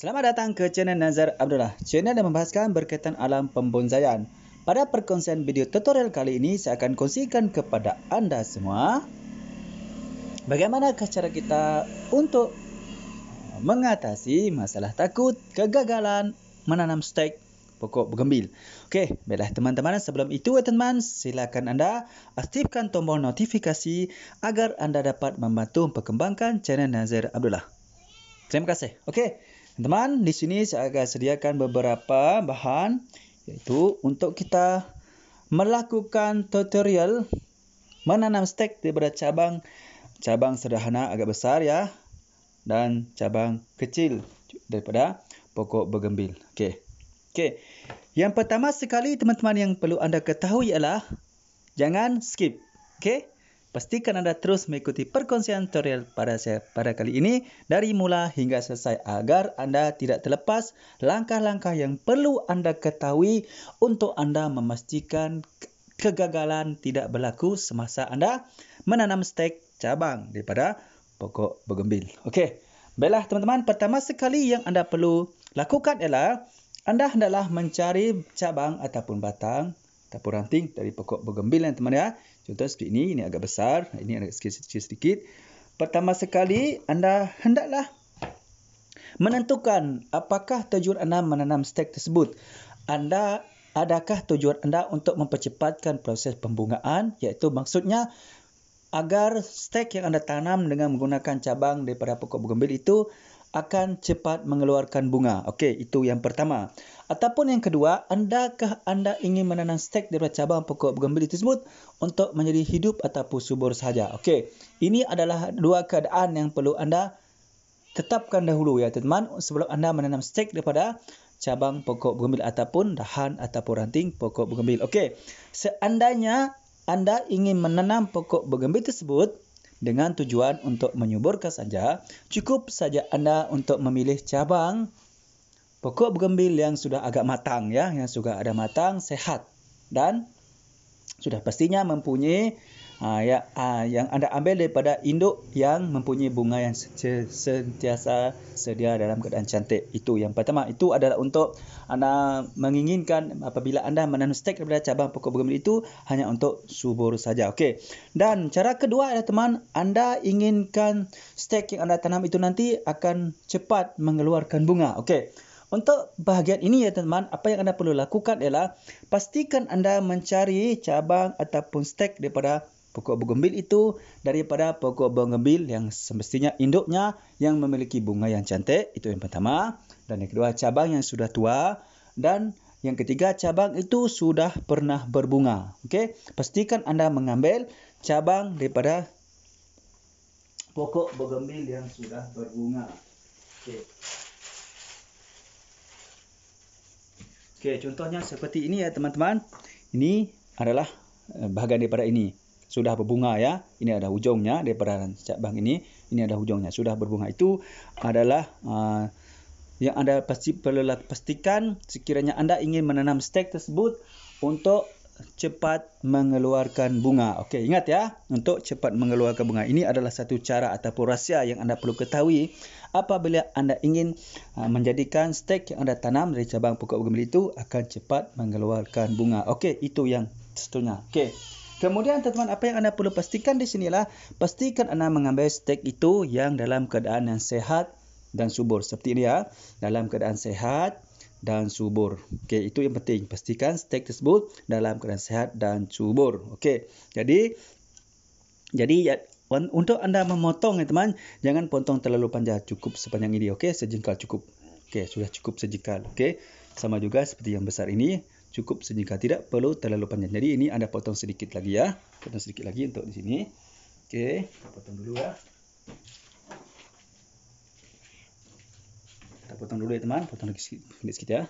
Selamat datang ke channel Nazar Abdullah, channel yang membahaskan berkaitan alam pembonsaian. Pada perkongsian video tutorial kali ini, saya akan kongsikan kepada anda semua bagaimana cara kita untuk mengatasi masalah takut kegagalan menanam stek pokok bergembil. Okey, baiklah teman-teman, sebelum itu teman-teman, silakan anda aktifkan tombol notifikasi agar anda dapat membantu perkembangkan channel Nazar Abdullah. Terima kasih. Okey, teman-teman, di sini saya akan sediakan beberapa bahan iaitu untuk kita melakukan tutorial menanam stek daripada cabang sederhana agak besar ya, dan cabang kecil daripada pokok bergembil. Okey. Yang pertama sekali teman-teman yang perlu anda ketahui ialah jangan skip. Okey. Pastikan anda terus mengikuti perkongsian tutorial pada kali ini dari mula hingga selesai agar anda tidak terlepas langkah-langkah yang perlu anda ketahui untuk anda memastikan kegagalan tidak berlaku semasa anda menanam stek cabang daripada pokok bergembil. Okey. Baiklah teman-teman, pertama sekali yang anda perlu lakukan ialah anda hendaklah mencari cabang ataupun batang ataupun ranting dari pokok bergembil ya teman ya. Contoh seperti ini agak besar, ini agak sedikit. Pertama sekali anda hendaklah menentukan apakah tujuan anda menanam stek tersebut. Adakah tujuan anda untuk mempercepatkan proses pembungaan, iaitu maksudnya agar stek yang anda tanam dengan menggunakan cabang daripada pokok bergembil itu akan cepat mengeluarkan bunga. Okey, itu yang pertama. Ataupun yang kedua, adakah anda ingin menanam stek daripada cabang pokok bergembil tersebut untuk menjadi hidup ataupun subur sahaja. Okey, ini adalah dua keadaan yang perlu anda tetapkan dahulu ya teman-teman sebelum anda menanam stek daripada cabang pokok bergembil ataupun dahan ataupun ranting pokok bergembil. Okey, seandainya anda ingin menanam pokok bergembil tersebut dengan tujuan untuk menyuburkan saja, cukup saja anda untuk memilih cabang pokok bergembil yang sudah agak matang ya, yang sudah ada matang, sehat dan sudah pastinya mempunyai yang anda ambil daripada induk yang mempunyai bunga yang sentiasa sedia dalam keadaan cantik. Itu yang pertama. Itu adalah untuk anda menginginkan apabila anda menanam stek daripada cabang pokok bergembil itu hanya untuk subur saja. Okey. Dan cara kedua adalah teman, anda inginkan stek yang anda tanam itu nanti akan cepat mengeluarkan bunga. Okey. Untuk bahagian ini ya teman-teman, apa yang anda perlu lakukan ialah pastikan anda mencari cabang ataupun stek daripada pokok bergembil itu daripada pokok bergembil yang semestinya induknya yang memiliki bunga yang cantik. Itu yang pertama. Dan yang kedua, cabang yang sudah tua. Dan yang ketiga, cabang itu sudah pernah berbunga. Okey, pastikan anda mengambil cabang daripada pokok bergembil yang sudah berbunga. Okey. Okey, contohnya seperti ini ya teman-teman. Ini adalah bahagian daripada ini. Sudah berbunga ya. Ini ada hujungnya daripada cabang ini. Ini ada hujungnya. Sudah berbunga. Itu adalah yang anda perlu pastikan sekiranya anda ingin menanam stek tersebut untuk cepat mengeluarkan bunga. Okey, ingat ya, untuk cepat mengeluarkan bunga. Ini adalah satu cara ataupun rahsia yang anda perlu ketahui apabila anda ingin menjadikan stek yang anda tanam dari cabang pokok bergembil itu akan cepat mengeluarkan bunga. Okey, itu yang seterusnya. Okey. Kemudian teman-teman, apa yang anda perlu pastikan di sinilah, pastikan anda mengambil stek itu yang dalam keadaan yang sehat dan subur. Seperti ini ya, dalam keadaan sehat dan subur. Okey, itu yang penting. Pastikan stek tersebut dalam keadaan sehat dan subur. Okey. Jadi untuk anda memotong ya teman, jangan potong terlalu panjang, cukup sepanjang ini. Okey, sejengkal cukup. Okey, sudah cukup sejengkal. Okey. Sama juga seperti yang besar ini, cukup sejengkal, tidak perlu terlalu panjang. Jadi ini anda potong sedikit lagi ya. Potong sedikit lagi untuk di sini. Okey, kita potong dulu ya. Kita potong dulu ya teman, potong lagi sedikit ya.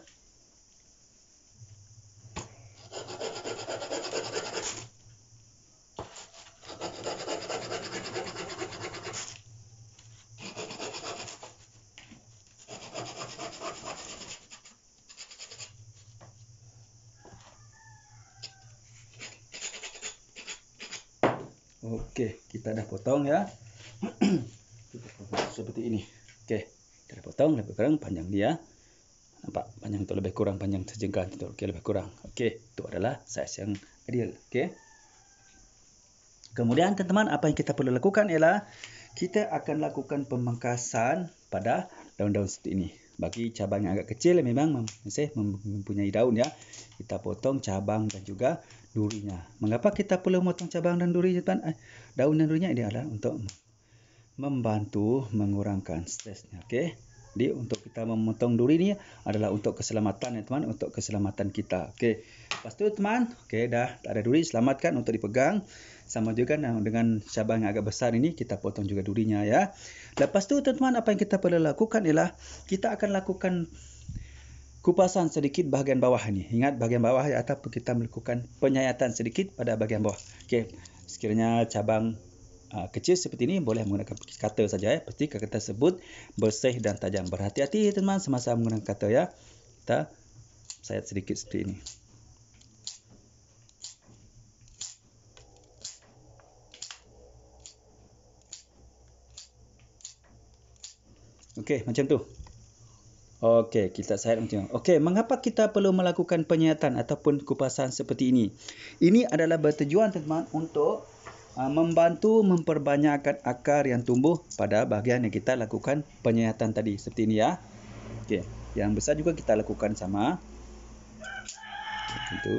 Okey, kita dah potong ya. Kita potong seperti ini. Okey. Kita potong lebih kurang panjang dia. Nampak panjang itu lebih kurang panjang sejengkal itu. Okey, lebih kurang. Okey, itu adalah saiz yang ideal. Okey. Kemudian teman-teman, apa yang kita perlu lakukan ialah kita akan lakukan pemangkasan pada daun-daun seperti ini. Bagi cabang yang agak kecil memang masih mempunyai daun ya. Kita potong cabang dan juga durinya. Mengapa kita perlu potong cabang dan duri teman? Daun dan durinya ini adalah untuk membantu mengurangkan stresnya. Okey. Jadi untuk kita memotong duri ni adalah untuk keselamatan ya teman, untuk keselamatan kita. Okey. Lepas tu teman, okey dah tak ada duri, selamatkan untuk dipegang. Sama juga dengan cabang yang agak besar ini kita potong juga durinya ya. Lepas tu teman-teman, apa yang kita perlu lakukan ialah kita akan lakukan kupasan sedikit bahagian bawah ini. Ingat bahagian bawah ya, ataupun kita melakukan penyayatan sedikit pada bahagian bawah. Okey. Sekiranya cabang kecil seperti ini boleh menggunakan cutter saja ya. Pasti cutter tersebut bersih dan tajam. Berhati-hati teman semasa menggunakan cutter ya. Kita sayat sedikit seperti ini. Okey, macam tu. Okey, kita sayat macam tu. Okey, mengapa kita perlu melakukan penyayatan ataupun kupasan seperti ini? Ini adalah bertujuan teman untuk membantu memperbanyakkan akar yang tumbuh pada bahagian yang kita lakukan penyayatan tadi. Seperti ini ya. Okey, yang besar juga kita lakukan sama. Macam tu.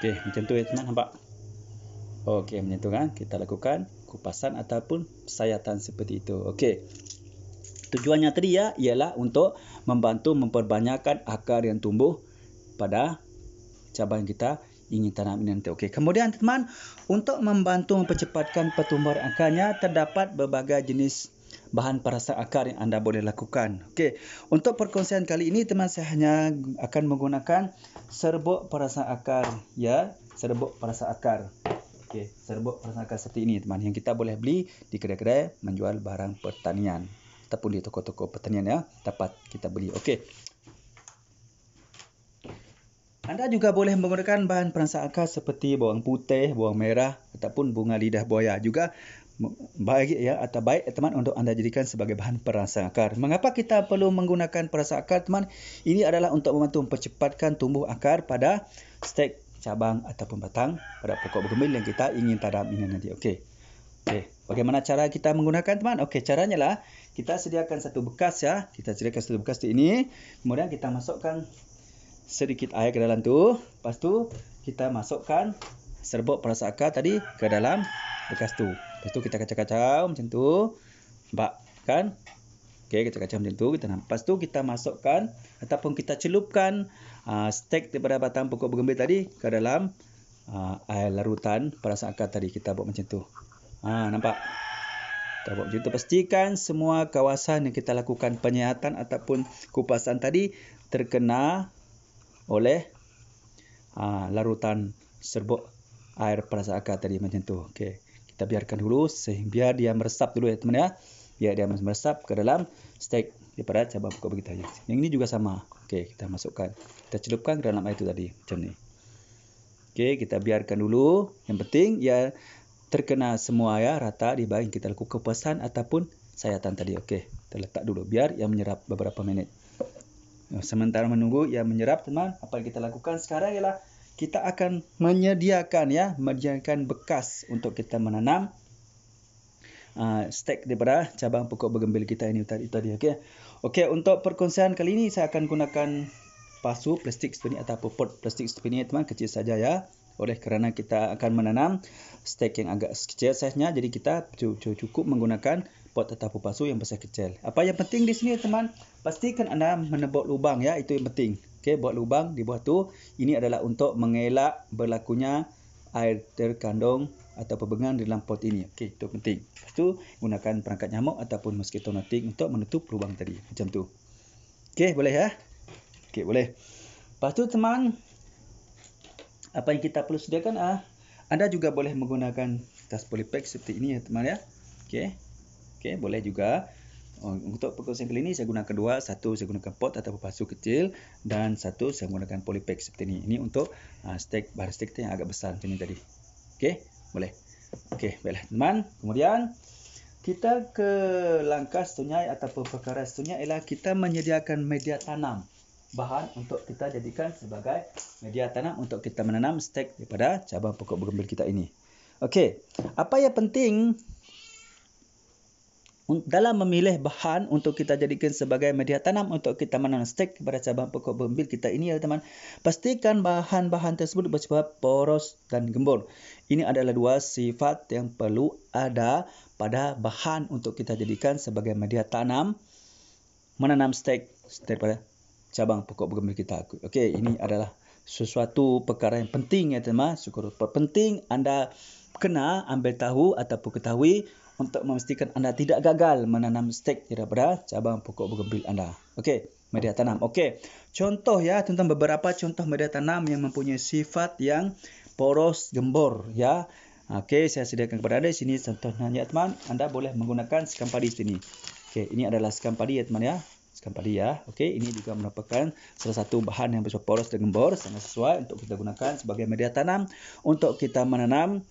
Okey, macam tu ya teman, nampak? Okey, macam tu kan. Kita lakukan kupasan ataupun sayatan seperti itu. Okey. Tujuannya tadi ya ialah untuk membantu memperbanyakkan akar yang tumbuh pada cabang kita ingin tanam ini nanti. Okey. Kemudian teman, untuk membantu mempercepatkan pertumbuhan akarnya terdapat berbagai jenis bahan perangsang akar yang anda boleh lakukan. Okey. Untuk perkongsian kali ini teman, saya hanya akan menggunakan serbuk perangsang akar ya, serbuk perangsang akar. Okey, serbuk perangsang akar seperti ini teman, yang kita boleh beli di kedai-kedai menjual barang pertanian ataupun di toko-toko pertanian ya, dapat kita beli. Okey. Anda juga boleh menggunakan bahan perangsang akar seperti bawang putih, bawang merah ataupun bunga lidah buaya juga baik ya, atau baik teman untuk anda jadikan sebagai bahan perangsang akar. Mengapa kita perlu menggunakan perangsang akar teman? Ini adalah untuk membantu mempercepatkan tumbuh akar pada stek, cabang ataupun batang pada pokok bergembil yang kita ingin tanam ini nanti. Okey. Okey, bagaimana cara kita menggunakan teman? Okey, caranya lah kita sediakan satu bekas ya. Kita sediakan satu bekas seperti ini. Kemudian kita masukkan sedikit air ke dalam tu. Lepas tu kita masukkan serbuk perangsang akar tadi ke dalam bekas tu. Lepas tu kita kacau-kacau macam tu. Nampak kan? Okey, kacau-kacau macam tu. Kita nampak. Lepas tu kita masukkan ataupun kita celupkan stek daripada batang pokok bergembil tadi ke dalam air larutan perangsang akar tadi. Kita buat macam tu. Nampak? Kita buat macam tu. Pastikan semua kawasan yang kita lakukan penyayatan ataupun kupasan tadi terkena oleh larutan serbuk air perangsang akar tadi macam tu. Okey. Kita biarkan dulu biar dia meresap dulu ya teman ya. Biar dia meresap ke dalam stek daripada cabang pokok kita. Yang ini juga sama. Okey, kita masukkan. Kita celupkan ke dalam air itu tadi macam ni. Okey, kita biarkan dulu. Yang penting ia terkena semua ya, rata di bahagian kita lakukan kupasan ataupun sayatan tadi. Okey, kita letak dulu biar ia menyerap beberapa minit. Sementara menunggu ia menyerap teman, apa yang kita lakukan sekarang ialah kita akan menyediakan bekas untuk kita menanam stek daripada cabang pokok bergembil kita ini tadi. Okey. Okey, untuk perkongsian kali ini saya akan gunakan pasu plastik seperti ini ataupun pot plastik seperti ini teman, kecil saja ya. Oleh kerana kita akan menanam stek yang agak kecil saiznya, jadi kita cukup menggunakan pot ataupun pasu yang besar kecil. Apa yang penting di sini teman, pastikan anda menebuk lubang ya, itu yang penting. Okey, buat lubang di bawah tu. Ini adalah untuk mengelak berlakunya air terkandung atau berbengang dalam pot ini. Okey, itu penting. Lepas tu gunakan perangkat nyamuk ataupun mosquito netting untuk menutup lubang tadi. Macam tu. Okey, boleh ya? Okey, boleh. Lepas tu teman, apa yang kita perlu sediakan anda juga boleh menggunakan tas polypack seperti ini ya teman ya. Okey. Okey, boleh juga Untuk pokok singkil ini saya gunakan dua, satu saya gunakan pot atau pasu kecil dan satu saya gunakan polypack seperti ini. Ini untuk stek bahan stek yang agak besar macam ini tadi. Okey, boleh. Okey, baiklah teman. Kemudian kita ke langkah seterusnya ataupun perkara seterusnya ialah kita menyediakan media tanam. Bahan untuk kita jadikan sebagai media tanam untuk kita menanam stek daripada cabang pokok bougainville kita ini. Okey, apa yang penting dalam memilih bahan untuk kita jadikan sebagai media tanam untuk kita menanam stek kepada cabang pokok bougainville kita ini ya teman. Pastikan bahan-bahan tersebut bersifat poros dan gembur. Ini adalah dua sifat yang perlu ada pada bahan untuk kita jadikan sebagai media tanam menanam stek daripada cabang pokok bougainville kita. Okey, ini adalah sesuatu perkara yang penting ya teman. Syukur penting anda kena ambil tahu ataupun ketahui untuk memastikan anda tidak gagal menanam stek daripada cabang pokok bougainville anda. Okey, media tanam. Okey, contoh ya tentang beberapa contoh media tanam yang mempunyai sifat yang poros gembur ya. Okey, saya sediakan kepada anda di sini contohnya ya teman. Anda boleh menggunakan sekam padi di sini. Okey, ini adalah sekam padi ya teman ya. Sekam padi ya. Okey, ini juga merupakan salah satu bahan yang bersifat poros dan gembur, sangat sesuai untuk kita gunakan sebagai media tanam untuk kita menanam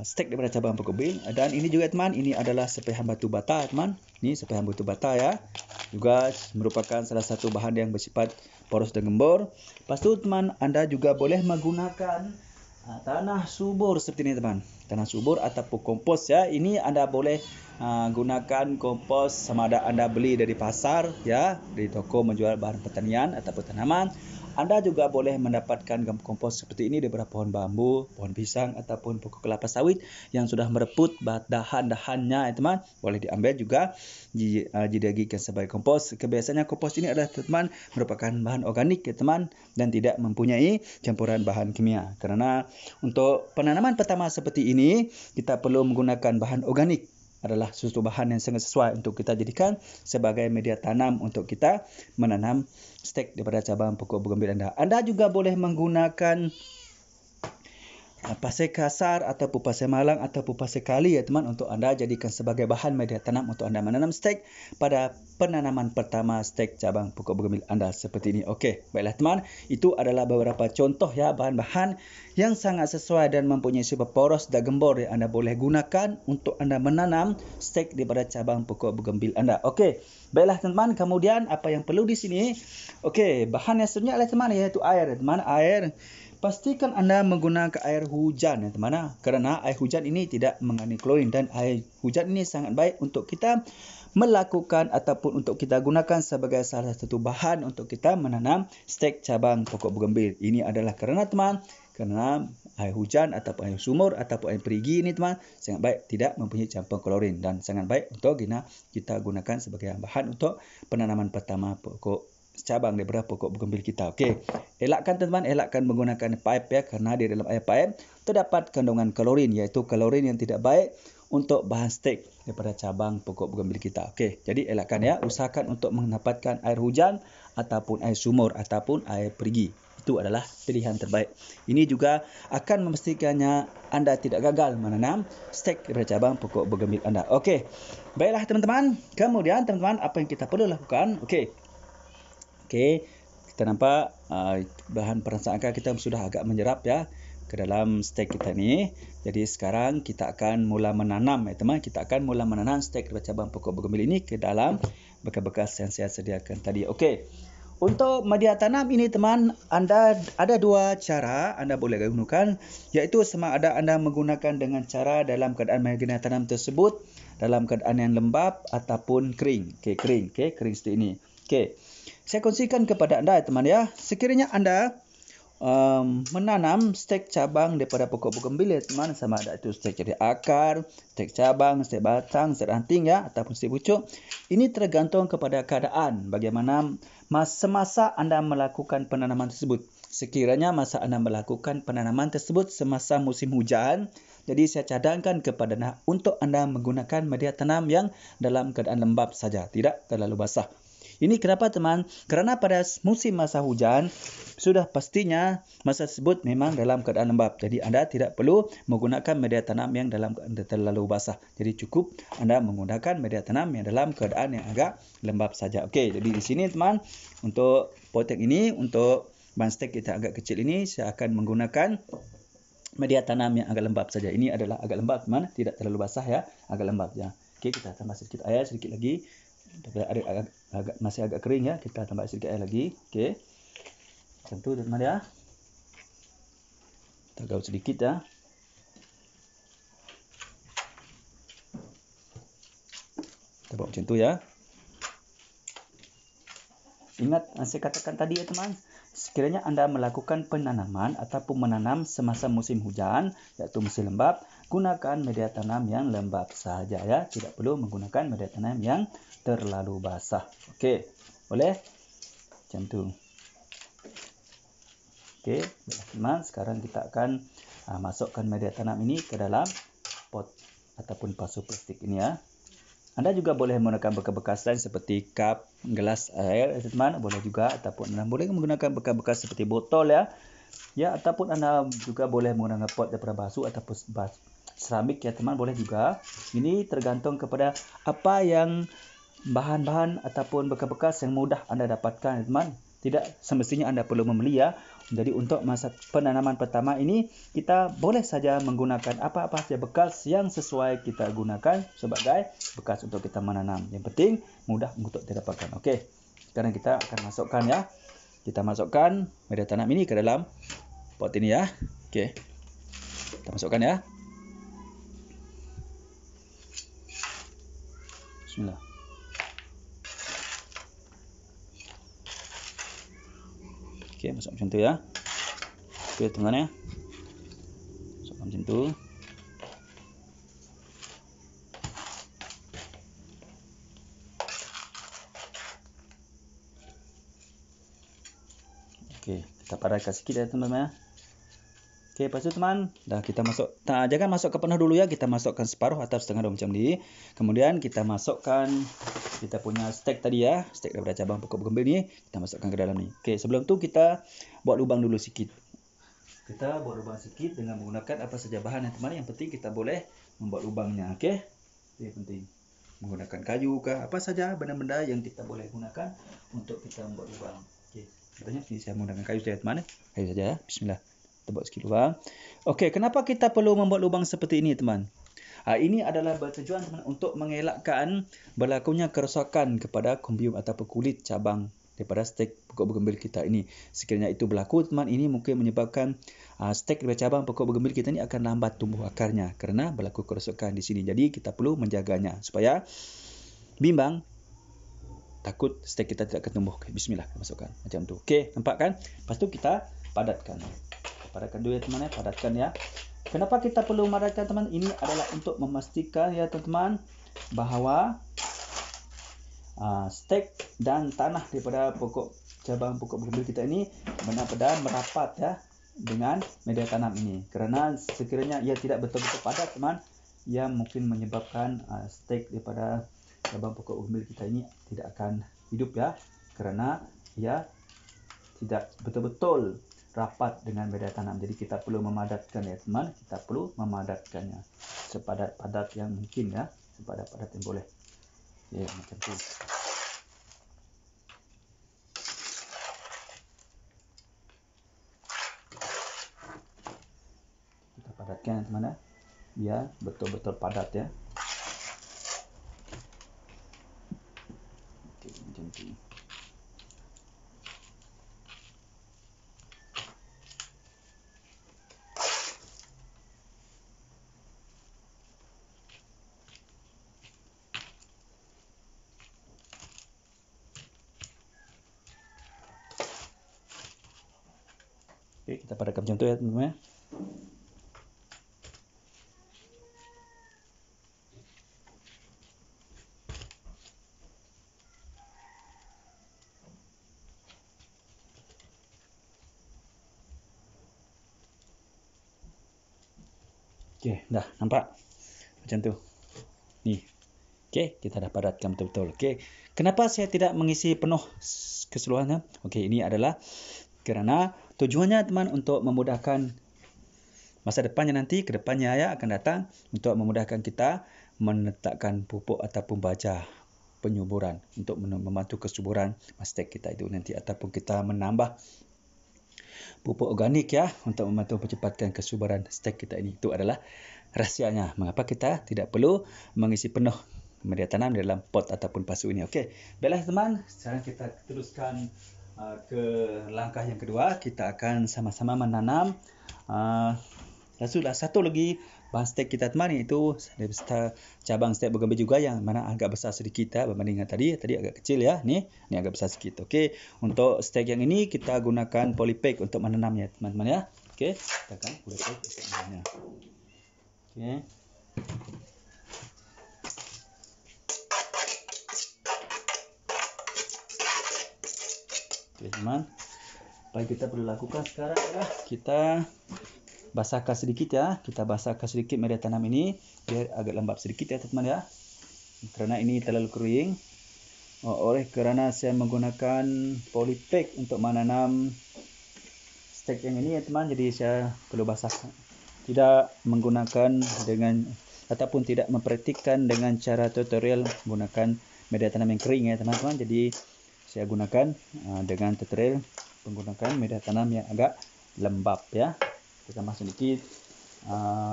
stek daripada cabang pokok bougainville. Dan ini juga teman, ini adalah sepihan batu bata teman. Ini sepihan batu bata ya. Juga merupakan salah satu bahan yang bersifat poros dan gembur. Lepas tu teman, anda juga boleh menggunakan tanah subur seperti ini teman. Tanah subur ataupun kompos ya. Ini anda boleh gunakan kompos sama ada anda beli dari pasar ya, dari toko menjual bahan pertanian ataupun tanaman. Anda juga boleh mendapatkan kompos seperti ini daripada pohon bambu, pohon pisang ataupun pokok kelapa sawit yang sudah mereput dahan-dahannya ya teman. Boleh diambil juga dijadikan sebagai kompos. Kebiasaannya kompos ini adalah teman merupakan bahan organik ya teman dan tidak mempunyai campuran bahan kimia. Kerana untuk penanaman pertama seperti ini kita perlu menggunakan bahan organik. Adalah suatu bahan yang sangat sesuai untuk kita jadikan sebagai media tanam untuk kita menanam stek daripada cabang pokok bougainville anda. Anda juga boleh menggunakan pasir kasar ataupun pasir malang ataupun pasir kali ya teman untuk anda jadikan sebagai bahan media tanam untuk anda menanam stek pada penanaman pertama stek cabang pokok bougainville anda seperti ini. Okey, baiklah teman, itu adalah beberapa contoh ya bahan-bahan yang sangat sesuai dan mempunyai sifat poros dan gembur yang anda boleh gunakan untuk anda menanam stek daripada cabang pokok bougainville anda. Okey, baiklah teman, kemudian apa yang perlu di sini? Okey, bahan yang sebenarnya adalah teman iaitu air teman. Air, pastikan anda menggunakan air hujan ya teman. Kerana air hujan ini tidak mengandung klorin dan air hujan ini sangat baik untuk kita melakukan ataupun untuk kita gunakan sebagai salah satu bahan untuk kita menanam stek cabang pokok bougainville. Ini adalah kerana teman, kerana air hujan ataupun air sumur ataupun air perigi ini teman sangat baik, tidak mempunyai campuran klorin dan sangat baik untuk kita gunakan sebagai bahan untuk penanaman pertama pokok cabang daripada pokok bougainville kita. Okey, elakkan teman, elakkan menggunakan pipe ya, kerana di dalam air pipe terdapat kandungan klorin, iaitu klorin yang tidak baik untuk bahan stek daripada cabang pokok bougainville kita. Okey, jadi elakkan ya, usahakan untuk mendapatkan air hujan ataupun air sumur ataupun air perigi. Itu adalah pilihan terbaik. Ini juga akan memastikannya anda tidak gagal menanam stek daripada cabang pokok bougainville anda. Okey, baiklah teman-teman. Kemudian teman-teman, apa yang kita perlu lakukan? Okey, kita nampak bahan perangsang akar kita sudah agak menyerap ya ke dalam stek kita ni. Jadi sekarang kita akan mula menanam ya teman. Kita akan mula menanam stek daripada cabang pokok bougainville ini ke dalam bekas-bekas yang saya sediakan tadi. Okey, untuk media tanam ini teman, anda ada dua cara anda boleh gunakan, iaitu sama ada anda menggunakan dengan cara dalam keadaan media tanam tersebut dalam keadaan yang lembap ataupun kering. Okey, kering seperti ini. Okey, saya kongsikan kepada anda teman ya, sekiranya anda menanam stek cabang daripada pokok bougainville teman, sama ada itu stek jadi akar, stek cabang, stek batang, stek ranting ya ataupun stek pucuk. Ini tergantung kepada keadaan bagaimana semasa anda melakukan penanaman tersebut. Sekiranya masa anda melakukan penanaman tersebut semasa musim hujan, jadi saya cadangkan kepada anda untuk anda menggunakan media tanam yang dalam keadaan lembap saja, tidak terlalu basah. Ini kenapa teman? Kerana pada musim masa hujan, sudah pastinya masa tersebut memang dalam keadaan lembap. Jadi anda tidak perlu menggunakan media tanam yang dalam keadaan terlalu basah. Jadi cukup anda menggunakan media tanam yang dalam keadaan yang agak lembap saja. Okey, jadi di sini teman, untuk potek ini, untuk ban stek kita agak kecil ini, saya akan menggunakan media tanam yang agak lembap saja. Ini adalah agak lembap teman, tidak terlalu basah ya, agak lembap ya. Okey, kita tambah sedikit air sedikit lagi. Masih agak kering ya, kita tambah sedikit air lagi. Okey, macam tu teman ya. Kita gaul sedikit ya. Kita buat macam tu ya. Ingat saya katakan tadi ya teman, sekiranya anda melakukan penanaman ataupun menanam semasa musim hujan, iaitu musim lembap, gunakan media tanam yang lembap sahaja ya. Tidak perlu menggunakan media tanam yang terlalu basah. Okey, boleh? Macam tu. Okey, teman, sekarang kita akan masukkan media tanam ini ke dalam pot ataupun pasu plastik ini ya. Anda juga boleh menggunakan bekas-bekas lain seperti cup, gelas air, teman, boleh juga, ataupun anda boleh menggunakan bekas-bekas seperti botol ya. Ya, ataupun anda juga boleh menggunakan pot daripada basuh ataupun seramik ya teman, boleh juga. Ini tergantung kepada apa yang bahan-bahan ataupun bekas-bekas yang mudah anda dapatkan teman. Tidak semestinya anda perlu membeli ya. Jadi untuk masa penanaman pertama ini, kita boleh saja menggunakan apa-apa saja bekas yang sesuai kita gunakan sebagai bekas untuk kita menanam. Yang penting mudah untuk didapatkan. Okey, sekarang kita akan masukkan ya. Kita masukkan media tanam ini ke dalam pot ini ya. Okey, kita masukkan ya. Bismillah. Okey, masuk macam tu ya. Okey teman ya. Masukkan macam tu. Okey, kita padatkan sikit ya teman-teman ya. Okey, lepas tu teman, dah kita masuk. Jangan masukkan penuh dulu ya, kita masukkan separuh atau setengah macam ni. Kemudian kita masukkan kita punya stek tadi ya, stek daripada cabang pokok bergembil ni, kita masukkan ke dalam ni. Okey, sebelum tu kita buat lubang dulu sikit. Kita buat lubang sikit dengan menggunakan apa saja bahan yang teman. Yang penting kita boleh membuat lubangnya. Okey, itu yang penting. Menggunakan kayu ke apa saja benda-benda yang kita boleh gunakan untuk kita membuat lubang. Okey, contohnya sini saya menggunakan kayu saja teman. Kayu saja ya. Bismillah. Kita buat sikit lubang. Okey, kenapa kita perlu membuat lubang seperti ini teman? Ini adalah bertujuan teman untuk mengelakkan berlakunya kerosakan kepada kombium ataupun kulit cabang daripada stek pokok bergembil kita ini. Sekiranya itu berlaku teman, ini mungkin menyebabkan stek daripada cabang pokok bergembil kita ini akan lambat tumbuh akarnya kerana berlaku kerosakan di sini. Jadi kita perlu menjaganya supaya bimbang, takut stek kita tidak akan tumbuh. Okay, bismillah, kita masukkan macam tu. Okey, nampak kan? Lepas tu kita padatkan. Padatkan dulu ya teman ya, padatkan ya. Kenapa kita perlu memadatkan teman? Ini adalah untuk memastikan ya teman-teman bahawa stek dan tanah daripada cabang pokok bergembil kita ini benar-benar merapat ya dengan media tanam ini. Kerana sekiranya ia tidak betul-betul padat teman, ia mungkin menyebabkan stek daripada cabang pokok bergembil kita ini tidak akan hidup ya, kerana ia tidak betul-betul rapat dengan media tanam. Jadi kita perlu memadatkan ya teman, kita perlu memadatkannya sepadat-padat yang mungkin ya, sepadat-padat yang boleh. Ya, macam tu. Kita padatkan ya teman ya, biar betul-betul padat ya. Okey, macam tu. Okey, kita padatkan macam tu ya teman-teman. Okey, dah nampak macam tu. Ni. Okey, kita dah padatkan betul-betul. Okey, Kenapa saya tidak mengisi penuh keseluruhannya? Okey, ini adalah kerana tujuannya teman untuk memudahkan masa depannya nanti, ke depannya ya akan datang, untuk memudahkan kita meletakkan pupuk ataupun baja penyuburan untuk membantu kesuburan stek kita itu nanti, ataupun kita menambah pupuk organik ya untuk membantu percepatkan kesuburan stek kita ini. Itu adalah rahsianya mengapa kita tidak perlu mengisi penuh media tanam dalam pot ataupun pasu ini. Okey, baiklah teman, sekarang kita teruskan ke langkah yang kedua. Kita akan sama-sama menanam satu lagi bahan stek kita teman, iaitu cabang stek bougainville juga yang mana agak besar sedikit ya berbanding dengan tadi agak kecil ya. Ni agak besar sedikit. Okey, untuk stek yang ini kita gunakan polypack untuk menanamnya teman-teman ya. Okey, kita akan polypack untuk menanamnya. Okey. Okey teman, apa yang kita perlu lakukan sekarang adalah kita basahkan sedikit ya. Kita basahkan sedikit media tanam ini biar agak lembab sedikit ya teman ya. Kerana ini terlalu kering. Oleh kerana saya menggunakan polypack untuk menanam stek yang ini ya teman, jadi saya perlu basahkan. Tidak menggunakan dengan ataupun tidak mempraktikkan dengan cara tutorial menggunakan media tanam yang kering ya teman-teman. Jadi saya gunakan dengan tutorial menggunakan media tanam yang agak lembab ya. Kita tambah sedikit.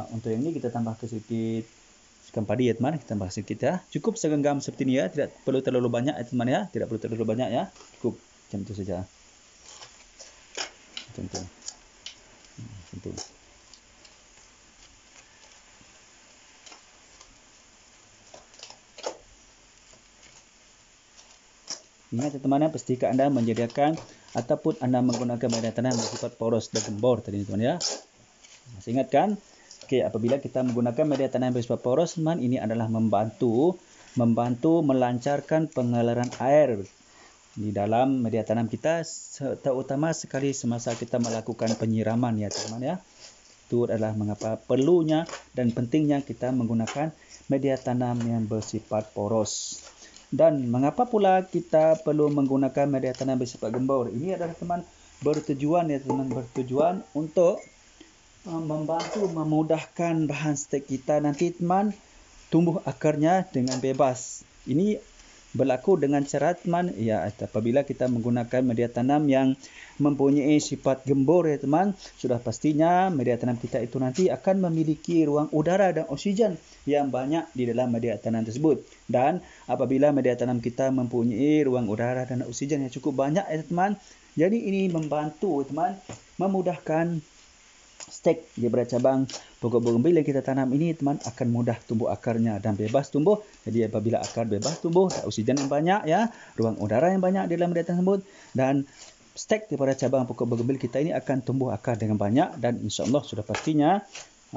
Untuk yang ini kita tambah sedikit sekam padi ya teman. Kita tambah sedikit ya. Cukup segenggam seperti ini ya. Tidak perlu terlalu banyak ya teman ya. Tidak perlu terlalu banyak ya. Cukup macam itu saja. Macam itu. Macam itu. Ingat ya teman ya, pastikan anda menyediakan ataupun anda menggunakan media tanam bersifat poros dan gembor tadi teman ya. Masih ingat kan? Okey, apabila kita menggunakan media tanam bersifat poros teman, ini adalah membantu melancarkan pengaliran air di dalam media tanam kita, terutama sekali semasa kita melakukan penyiraman ya teman ya. Itu adalah mengapa perlunya dan pentingnya kita menggunakan media tanam yang bersifat poros. Dan mengapa pula kita perlu menggunakan media tanam bersifat gembor? Ini adalah teman bertujuan ya teman, bertujuan untuk membantu memudahkan bahan stek kita nanti teman tumbuh akarnya dengan bebas. Ini berlaku dengan syarat teman ya, apabila kita menggunakan media tanam yang mempunyai sifat gembor ya teman, sudah pastinya media tanam kita itu nanti akan memiliki ruang udara dan oksigen yang banyak di dalam media tanam tersebut. Dan apabila media tanam kita mempunyai ruang udara dan oksigen yang cukup banyak ya teman, jadi ini membantu teman memudahkan stek daripada cabang pokok bougainville yang kita tanam ini teman akan mudah tumbuh akarnya dan bebas tumbuh. Jadi apabila akar bebas tumbuh, oksigen yang banyak ya, ruang udara yang banyak di dalam media tersebut, dan stek daripada cabang pokok bougainville kita ini akan tumbuh akar dengan banyak, dan insya-Allah sudah pastinya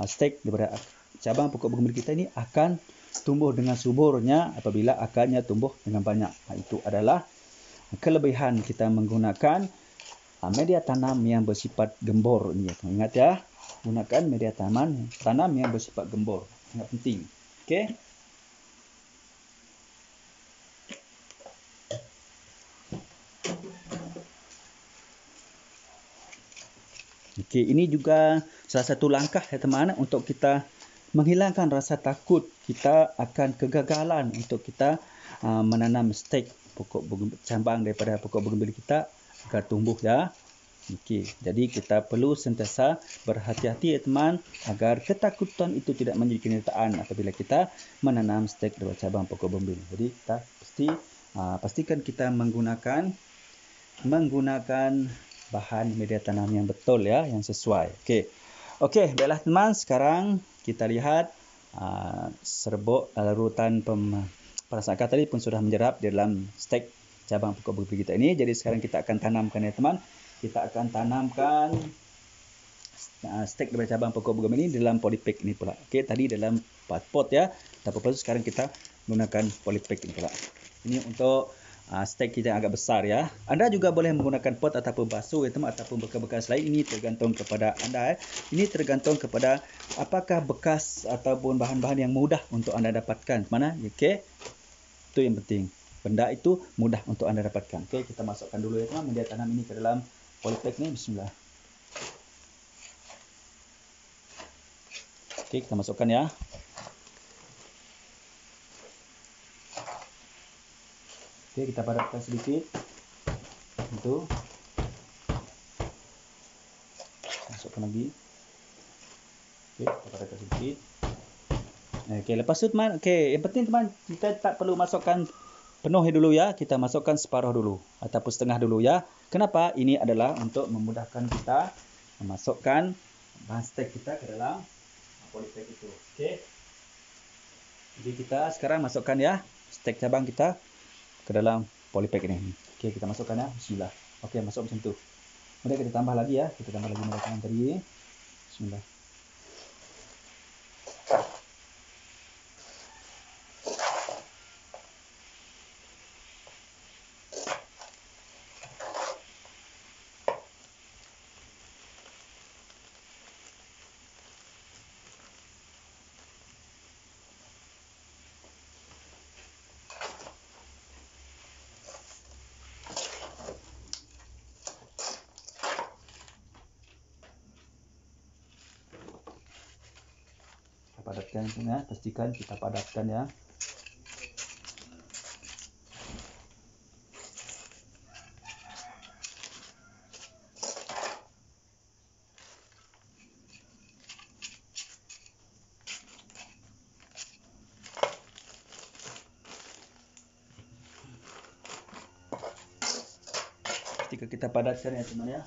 stek daripada cabang pokok bougainville kita ini akan tumbuh dengan suburnya apabila akarnya tumbuh dengan banyak. Itu adalah kelebihan kita menggunakan media tanam yang bersifat gembor ini. Ingat ya, gunakan media tanam yang bersifat gembor. Sangat penting. Okey. Okey, ini juga salah satu langkah ya teman untuk kita menghilangkan rasa takut kita akan kegagalan untuk kita menanam stek pokok cabang daripada pokok bougainville kita agar tumbuh ya. Okey, jadi kita perlu sentiasa berhati-hati ya teman agar ketakutan itu tidak menjadi kenyataan apabila kita menanam stek daripada cabang pokok bougainville. Jadi kita pastikan kita menggunakan bahan media tanam yang betul ya, yang sesuai. Okey, baiklah teman, sekarang kita lihat serbuk larutan perasaan tadi pun sudah menjerap di dalam stek cabang pokok bougainville kita ini. Jadi sekarang kita akan tanamkan ya teman. Kita akan tanamkan stek daripada cabang pokok bougainville ini dalam polypack ini pula. Okey, tadi dalam pot ya. Tapi sekarang kita gunakan polypack ini pula. Ini untuk stek kita yang agak besar ya. Anda juga boleh menggunakan pot ataupun basuh ya teman, ataupun bekas-bekas lain. Ini tergantung kepada anda. Ini tergantung kepada apakah bekas ataupun bahan-bahan yang mudah untuk anda dapatkan. Mana? Okey. Itu yang penting. benda itu mudah untuk anda dapatkan. Okey, kita masukkan dulu ya teman media tanam ini ke dalam polypack ni. Bismillah. Okey, kita masukkan ya. Okey, kita padatkan sedikit. Itu. Masukkan lagi. Okey, kita padatkan sedikit. Okey, lepas tu teman, okey, yang penting teman, kita tak perlu masukkan penuh dulu ya. Kita masukkan separuh dulu ataupun setengah dulu ya. Kenapa? Ini adalah untuk memudahkan kita memasukkan bahan stek kita ke dalam polypack itu. Okey. Jadi kita sekarang masukkan ya stek cabang kita ke dalam polypack ini. Okey, kita masukkan ya. Bismillah. Okey, masuk macam tu. Kemudian kita tambah lagi ya. Kita tambah lagi minyak tanam tadi. Bismillah. Padatkan ya, pastikan kita padatkan ya. Ketika kita padatkan ya teman ya.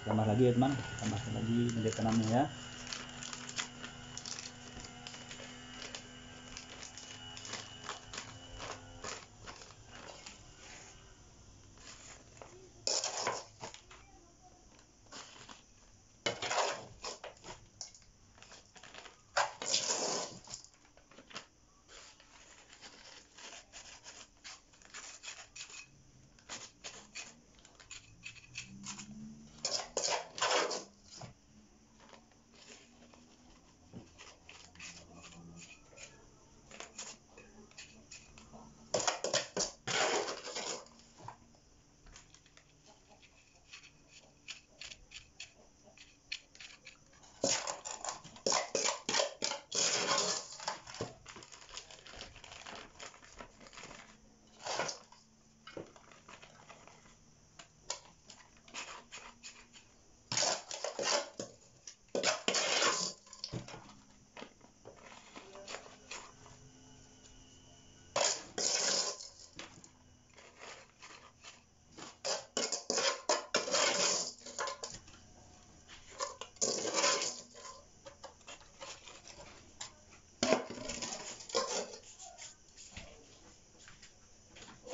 Tambah lagi ya teman, tambahkan lagi media tanamnya ya.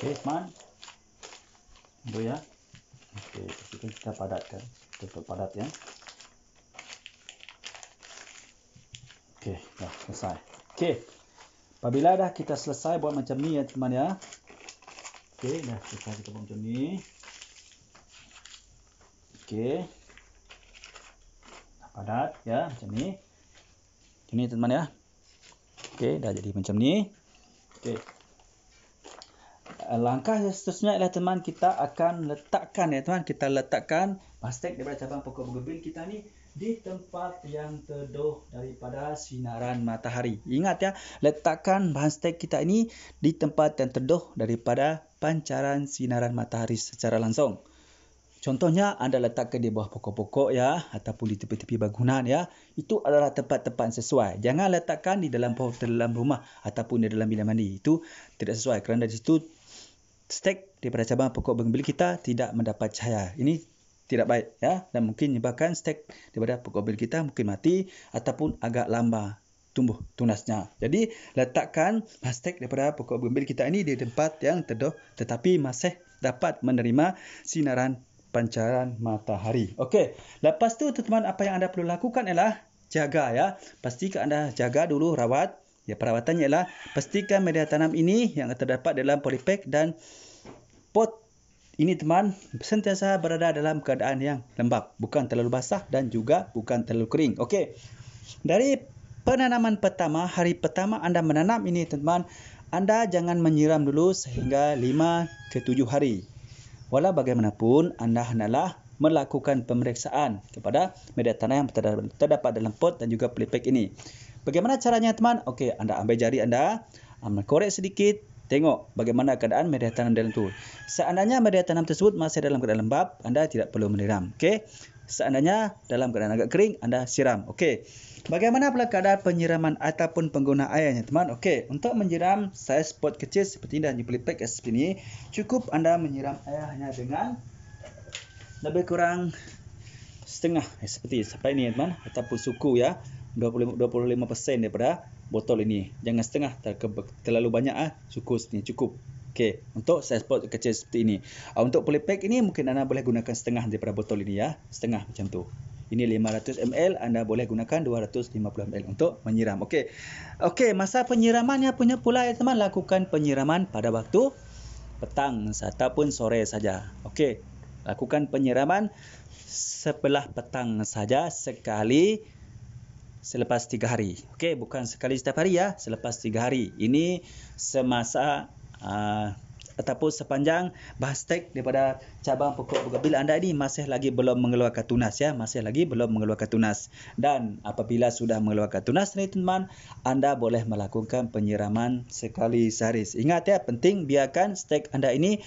Okey teman, itu ya. Okey, pastikan kita padatkan, tutup padat ya. Okey, dah selesai. Okey, apabila dah kita selesai buat macam ni ya teman ya. Okey, dah selesai kita buat macam ni. Okey, padat ya macam ni. Ini teman ya. Okey, dah jadi macam ni. Okey. Langkah seterusnya adalah teman, kita akan letakkan ya teman, kita letakkan plastik daripada cabang pokok bougainville kita ni di tempat yang teduh daripada sinaran matahari. Ingat ya, letakkan bahan stek kita ini di tempat yang teduh daripada pancaran sinaran matahari secara langsung. Contohnya anda letakkan di bawah pokok-pokok ya, ataupun di tepi-tepi bangunan ya. Itu adalah tempat-tempat sesuai. Jangan letakkan di dalam rumah ataupun di dalam bilik mandi. Itu tidak sesuai kerana di situ stek daripada cabang pokok bougainville kita tidak mendapat cahaya. Ini tidak baik ya, dan mungkin menyebabkan stek daripada pokok bougainville kita mungkin mati ataupun agak lambat tumbuh tunasnya. Jadi letakkan stek daripada pokok bougainville kita ini di tempat yang teduh tetapi masih dapat menerima sinaran pancaran matahari. Okey, lepas tu teman-teman, apa yang anda perlu lakukan ialah jaga ya. Pastikan anda jaga dulu, rawat. Ya, perawatannya ialah pastikan media tanam ini yang terdapat dalam polybag dan pot ini teman sentiasa berada dalam keadaan yang lembap, bukan terlalu basah dan juga bukan terlalu kering. Okey. Dari penanaman pertama, hari pertama anda menanam ini teman, anda jangan menyiram dulu sehingga 5 ke 7 hari. Walau bagaimanapun, anda hendaklah melakukan pemeriksaan kepada media tanam yang terdapat dalam pot dan juga polybag ini. Bagaimana caranya teman? Okey, anda ambil jari anda, korek sedikit, tengok bagaimana keadaan media tanam dalam tu. Seandainya media tanam tersebut masih dalam keadaan lembap, anda tidak perlu menyiram. Okey. Seandainya dalam keadaan agak kering, anda siram. Okey. Bagaimana pula keadaan penyiraman ataupun pengguna airnya teman? Okey, untuk menyiram saiz pot kecil seperti ini dan polybag seperti ini, cukup anda menyiram air hanya dengan lebih kurang setengah seperti sampai ini teman, ataupun suku ya, 25% daripada botol ini. Jangan setengah, terlalu banyak suku ini cukup. Okey, untuk saiz pot kecil seperti ini. Untuk polybag ini mungkin anda boleh gunakan setengah daripada botol ini ya, setengah macam tu. Ini 500 ml, anda boleh gunakan 250 ml untuk menyiram. Okey. Okey, masa penyiramannya punya pula ya teman, lakukan penyiraman pada waktu petang ataupun sore saja. Okey. Lakukan penyiraman sebelah petang saja sekali selepas 3 hari. Okey, bukan sekali setiap hari ya, selepas 3 hari. Ini semasa ataupun sepanjang stek daripada cabang pokok bougainville anda ini masih lagi belum mengeluarkan tunas ya, masih lagi belum mengeluarkan tunas. Dan apabila sudah mengeluarkan tunas ni teman, anda boleh melakukan penyiraman sekali sehari. Ingat ya, penting biarkan stek anda ini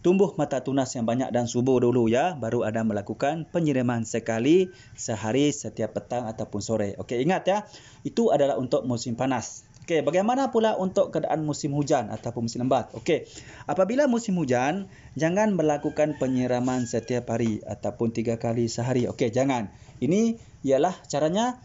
tumbuh mata tunas yang banyak dan subur dulu ya, baru anda melakukan penyiraman sekali sehari setiap petang ataupun sore. Okey, ingat ya, itu adalah untuk musim panas. Okey, bagaimana pula untuk keadaan musim hujan ataupun musim lembat? Okey, apabila musim hujan, jangan melakukan penyiraman setiap hari ataupun 3 kali sehari. Okey, jangan. Ini ialah caranya,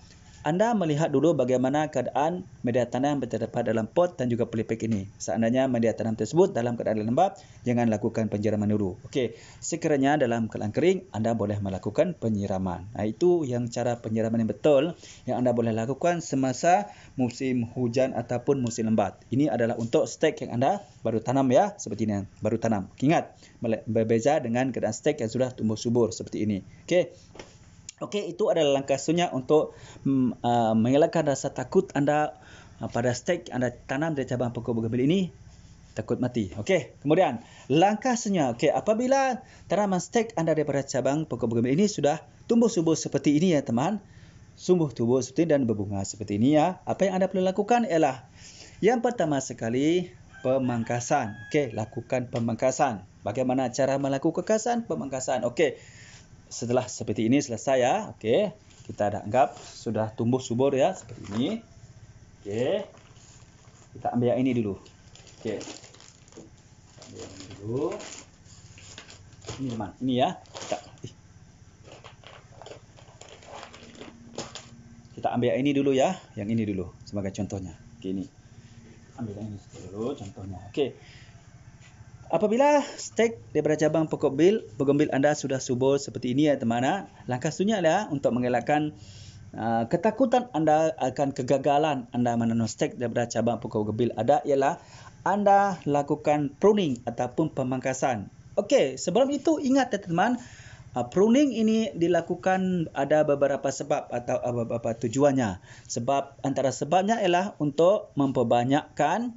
anda melihat dulu bagaimana keadaan media tanam yang terdapat dalam pot dan juga polybag ini. Seandainya media tanam tersebut dalam keadaan lembap, jangan lakukan penyiraman dulu. Okey, sekiranya dalam keadaan kering, anda boleh melakukan penyiraman. Itu yang cara penyiraman yang betul yang anda boleh lakukan semasa musim hujan ataupun musim lembat. Ini adalah untuk stek yang anda baru tanam ya, seperti ini, baru tanam. Ingat, berbeza dengan keadaan stek yang sudah tumbuh subur seperti ini. Okey. Okey, itu adalah langkah sunya untuk mengelakkan rasa takut anda pada stek anda tanam dari cabang pokok bougainville ini takut mati. Okey, kemudian langkah sunya. Okey, apabila tanaman stek anda daripada cabang pokok bougainville ini sudah tumbuh subur seperti ini ya teman, tumbuh subur seperti dan berbunga seperti ini ya, apa yang anda perlu lakukan ialah yang pertama sekali pemangkasan. Okey, lakukan pemangkasan. Bagaimana cara melakukan pemangkasan? Okey. Setelah seperti ini selesai ya. Okey, kita dah anggap sudah tumbuh subur ya seperti ini. Okey. Kita ambil yang ini dulu. Okey. Ambil yang ini dulu. Ini teman, ini ya. Kita ambil yang ini dulu ya, yang ini dulu sebagai contohnya. Okey, ini. Ambil yang ini dulu contohnya. Okey. Apabila stek daripada cabang pokok bougainville anda sudah subur seperti ini ya teman, langkah seterusnya adalah untuk mengelakkan ketakutan anda akan kegagalan anda menanam stek daripada cabang pokok bougainville ada ialah anda lakukan pruning ataupun pemangkasan. Okey, sebelum itu ingat ya teman, pruning ini dilakukan ada beberapa sebab atau beberapa tujuannya. Sebab antara sebabnya ialah untuk memperbanyakkan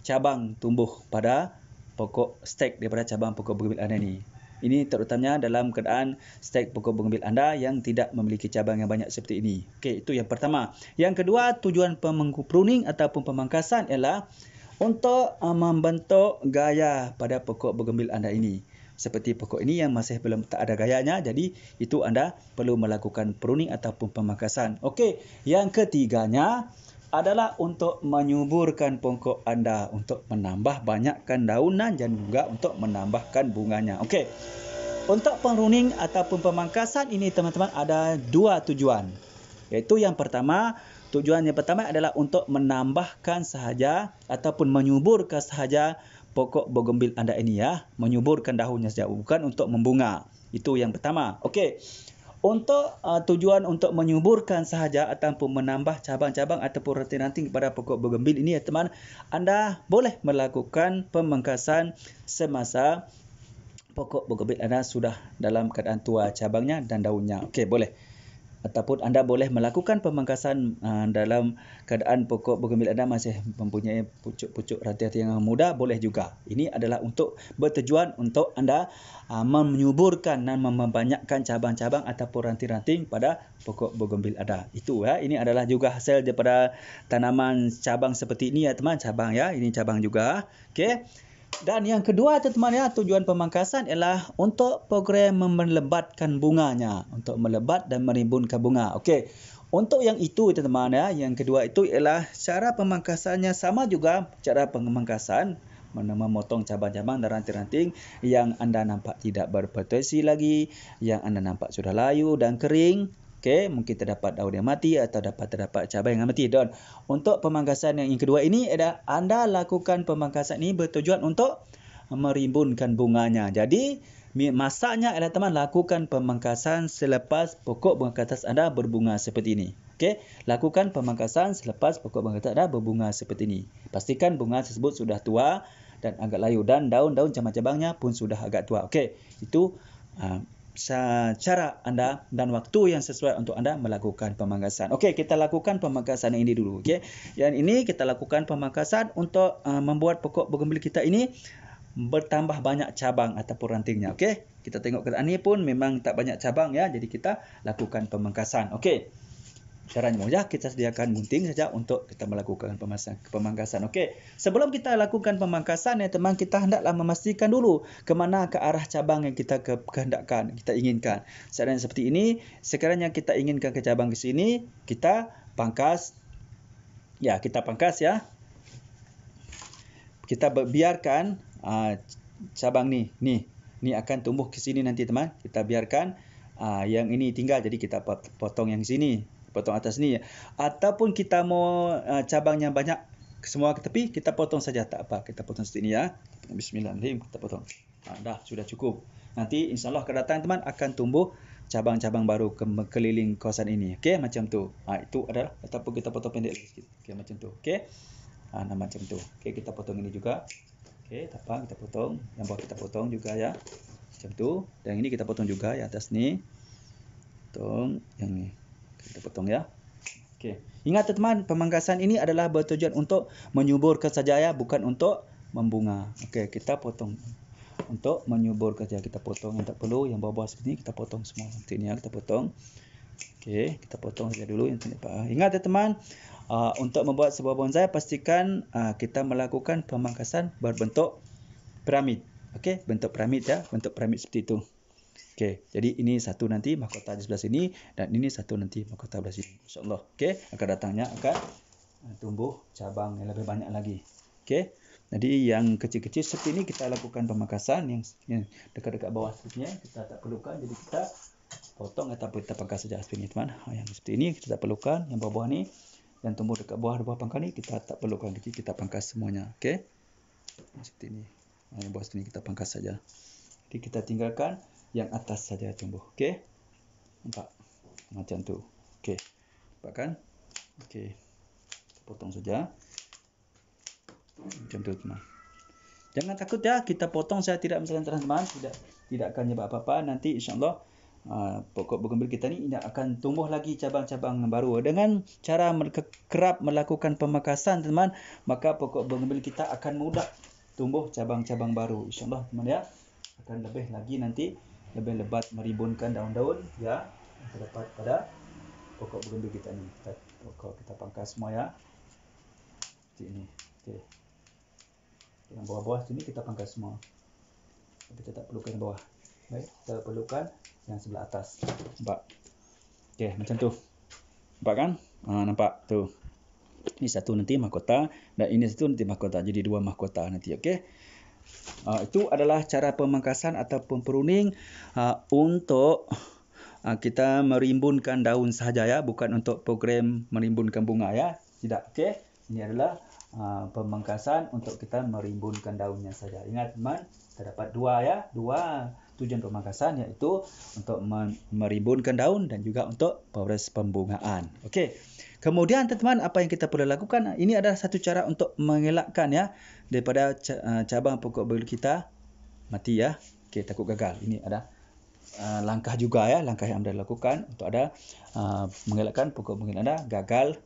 cabang tumbuh pada pokok stek daripada cabang pokok bougainville anda ni. Ini terutamanya dalam keadaan stek pokok bougainville anda yang tidak memiliki cabang yang banyak seperti ini. Okey, itu yang pertama. Yang kedua, tujuan pruning ataupun pemangkasan ialah untuk membentuk gaya pada pokok bougainville anda ini. Seperti pokok ini yang masih belum tak ada gayanya, jadi itu anda perlu melakukan pruning ataupun pemangkasan. Okey, yang ketiganya, adalah untuk menyuburkan pokok anda, untuk menambah banyakkan daunan dan juga untuk menambahkan bunganya. Okey. Untuk pruning ataupun pemangkasan ini teman-teman ada dua tujuan. Iaitu yang pertama, tujuan yang pertama adalah untuk menambahkan sahaja ataupun menyuburkan sahaja pokok bougainville anda ini ya, menyuburkan daunnya saja, bukan untuk membunga. Itu yang pertama. Okey. Untuk tujuan untuk menyuburkan sahaja ataupun menambah cabang-cabang ataupun ranting-ranting kepada pokok bougainville ini ya teman, anda boleh melakukan pemangkasan semasa pokok bougainville anda sudah dalam keadaan tua cabangnya dan daunnya. Okey, boleh. Ataupun anda boleh melakukan pemangkasan dalam keadaan pokok bougainville anda masih mempunyai pucuk-pucuk ranting-ranting yang muda, boleh juga. Ini adalah untuk bertujuan untuk anda menyuburkan dan membanyakkan cabang-cabang ataupun ranting-ranting pada pokok bougainville anda. Itu ya, ini adalah juga hasil daripada tanaman cabang seperti ini ya teman, cabang ya, ini cabang juga. Okey. Dan yang kedua teman-teman ya, tujuan pemangkasan ialah untuk program melebatkan bunganya, untuk melebat dan merimbunkan bunga. Okey. Untuk yang itu teman-teman ya, yang kedua itu ialah cara pemangkasannya sama juga cara pemangkasan, memotong cabang-cabang dan ranting-ranting yang anda nampak tidak berpotensi lagi, yang anda nampak sudah layu dan kering. Okey, mungkin terdapat daun yang mati atau terdapat cabang yang mati. Dan untuk pemangkasan yang kedua ini adalah anda lakukan pemangkasan ini bertujuan untuk merimbunkan bunganya. Jadi masaknya adalah teman lakukan pemangkasan selepas pokok bunga kertas anda berbunga seperti ini. Okey, lakukan pemangkasan selepas pokok bunga kertas anda berbunga seperti ini. Pastikan bunga tersebut sudah tua dan agak layu dan daun-daun cabang-cabangnya pun sudah agak tua. Okey, itu cara anda dan waktu yang sesuai untuk anda melakukan pemangkasan. Okey, kita lakukan pemangkasan ini dulu. Okey, yang ini kita lakukan pemangkasan untuk membuat pokok bougainville kita ini bertambah banyak cabang ataupun rantingnya. Okey, kita tengok keadaan ini pun memang tak banyak cabang ya, jadi kita lakukan pemangkasan. Okey, caranya mudah, kita sediakan gunting saja untuk kita melakukan pemangkasan. Okey, sebelum kita lakukan pemangkasan ya teman, kita hendaklah memastikan dulu ke mana ke arah cabang yang kita kehendakkan, kita inginkan. Sekarang seperti ini, sekiranya kita inginkan ke cabang ke sini, kita pangkas. Ya, kita pangkas ya. Kita biarkan cabang ni akan tumbuh ke sini nanti teman. Kita biarkan yang ini tinggal, jadi kita potong yang sini, potong atas ni. Ataupun kita mau cabang yang banyak semua ke tepi, kita potong saja, tak apa, kita potong seperti ini ya. Bismillahirrahmanirrahim, kita potong. Dah, sudah cukup. Nanti insyaAllah akan datang teman, akan tumbuh cabang-cabang baru keliling kawasan ini. Okey, macam tu. Itu adalah, ataupun kita potong pendek lagi sikit. Okey, macam tu. Okey. Macam tu. Okey, kita potong ini juga. Okey, tak apa, kita potong. Yang bawah kita potong juga ya. Macam tu. Dan ini kita potong juga yang atas ni. Potong yang ni. Kita potong ya. Okey. Ingat teman, pemangkasan ini adalah bertujuan untuk menyuburkan saja ya, bukan untuk membunga. Okey, kita potong untuk menyuburkan saja. Kita potong yang tak perlu, yang bawah-bawah seperti ini kita potong semua. Nanti ni ya, kita potong. Okey, kita potong saja dulu yang tidak apa. Ingat teman, untuk membuat sebuah bonsai pastikan kita melakukan pemangkasan berbentuk piramid. Okey, bentuk piramid ya, bentuk piramid seperti itu. Okey, jadi ini satu nanti mahkota di sebelah sini dan ini satu nanti mahkota sebelah sini. Insya-Allah. Okey, akan datangnya akan tumbuh cabang yang lebih banyak lagi. Okey. Jadi yang kecil-kecil seperti ini kita lakukan pemangkasan, yang dekat-dekat bawah seperti ini kita tak perlukan, jadi kita potong ataupun kita pangkas saja seperti ini teman. Yang seperti ini kita tak perlukan, yang bawah-bawah ni yang tumbuh dekat bawah pangkal ni kita tak perlukan, jadi kita pangkas semuanya. Okey. Seperti ini. Yang bawah sini kita pangkas saja. Jadi kita tinggalkan yang atas saja tumbuh. Okey. Nampak? Macam tu. Okey. Nampak kan? Okey. Potong saja. Macam tu teman. Jangan takut ya, kita potong saya tidak masalah teman-teman, tidak akan menyebab apa-apa. Nanti insya-Allah pokok bougainville kita ni akan tumbuh lagi cabang-cabang baru. Dengan cara kerap melakukan pemangkasan teman, maka pokok bougainville kita akan mudah tumbuh cabang-cabang baru. Insya-Allah teman ya, akan lebih lagi nanti lebih lebat merimbunkan daun-daun ya yang terdapat pada pokok bougainville kita ni. Kita pangkas semua ya. Seperti ini. Okey. Yang bawah-bawah sini kita pangkas semua. Tapi kita tak perlukan yang bawah. Baik, kita perlukan yang sebelah atas. Nampak? Okey, macam tu. Nampak kan? Nampak tu. Ini satu nanti mahkota dan ini satu nanti mahkota. Jadi 2 mahkota nanti. Okey. Itu adalah cara pemangkasan ataupun pruning untuk kita merimbunkan daun sahaja ya, bukan untuk program merimbunkan bunga ya. Tidak. Okey. Ini adalah pemangkasan untuk kita merimbunkan daunnya saja. Ingat teman, terdapat 2 ya, 2 tujuan pemangkasan, iaitu untuk merimbunkan daun dan juga untuk proses pembungaan. Okey. Kemudian teman-teman, apa yang kita perlu lakukan? Ini adalah satu cara untuk mengelakkan ya daripada cabang pokok bergembira kita mati ya. Okey, takut gagal. Ini ada langkah juga ya, langkah yang anda lakukan untuk ada mengelakkan pokok bergembira anda gagal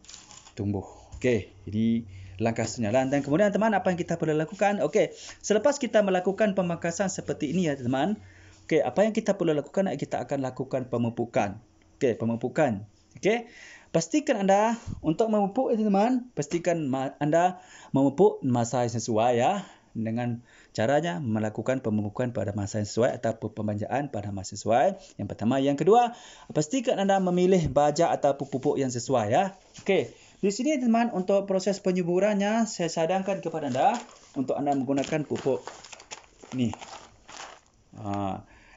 tumbuh. Okey, jadi langkah senyalan. Dan kemudian teman, apa yang kita perlu lakukan? Okey, selepas kita melakukan pemangkasan seperti ini ya teman. Okey, apa yang kita perlu lakukan? Kita akan lakukan pemupukan. Okey, pemupukan. Okey, pastikan anda untuk memupuk teman, pastikan anda memupuk masa yang sesuai ya. Dengan caranya melakukan pemupukan pada masa yang sesuai atau pembanjaan pada masa sesuai. Yang pertama, yang kedua, pastikan anda memilih baja atau pupuk yang sesuai ya. Okey, di sini teman, untuk proses penyuburannya saya sarankan kepada anda untuk anda menggunakan pupuk ni.